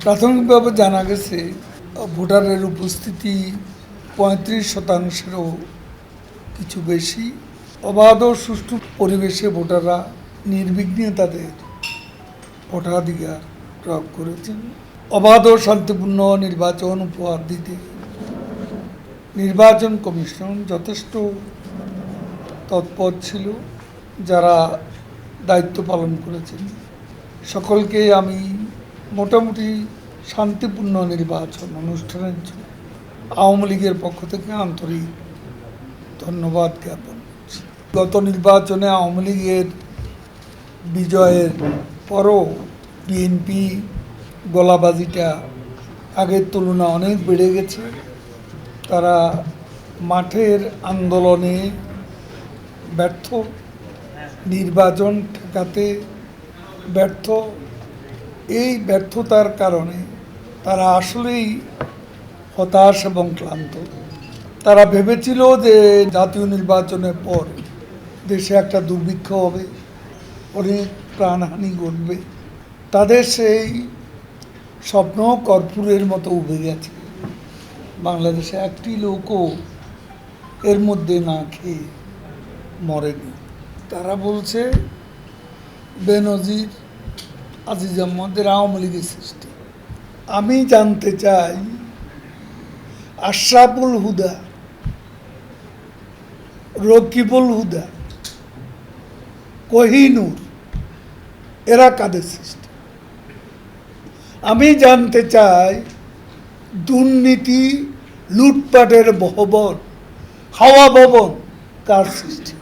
প্রাথমিকভাবে জানা গেছে ভোটারের উপস্থিতি 35%-এরও কিছু বেশি। অবাধ ও সুষ্ঠু পরিবেশে ভোটাররা নির্বিঘ্নে তাদের ভোটাধিকার প্রয়োগ করেছেন। অবাধ ও শান্তিপূর্ণ নির্বাচন উপহার দিতে নির্বাচন কমিশন যথেষ্ট তৎপর ছিল। যারা দায়িত্ব পালন করেছেন সকলকে আমি মোটামুটি শান্তিপূর্ণ নির্বাচন অনুষ্ঠানের জন্য আওয়ামী লীগের পক্ষ থেকে আন্তরিক ধন্যবাদ জ্ঞাপন করছি। গত নির্বাচনে আওয়ামী লীগের বিজয়ের পরও বিএনপি গলাবাজিটা আগের তুলনায় অনেক বেড়ে গেছে। তারা মাঠের আন্দোলনে ব্যর্থ, নির্বাচন ঠেকাতে ব্যর্থ। এই ব্যর্থতার কারণে তারা আসলেই হতাশ এবং ক্লান্ত। তারা ভেবেছিল যে জাতীয় নির্বাচনের পর দেশে একটা দুর্ভিক্ষ হবে, অনেক প্রাণহানি ঘটবে। তাদের সেই স্বপ্ন কর্পূরের মতো উবে গেছে। বাংলাদেশে একটি লোকও এর মধ্যে না খেয়ে মরেনি। তারা বলছে বেনজির আজিজ আহমদের আওয়ামী লীগের সৃষ্টি। আমি জানতে চাই আশরাফুল হুদা, রকিবুল হুদা, কোহিনুর এরা কাদের সৃষ্টি? আমি জানতে চাই দুর্নীতি, লুটপাটের ভবন, হাওয়া ভবন কার সৃষ্টি?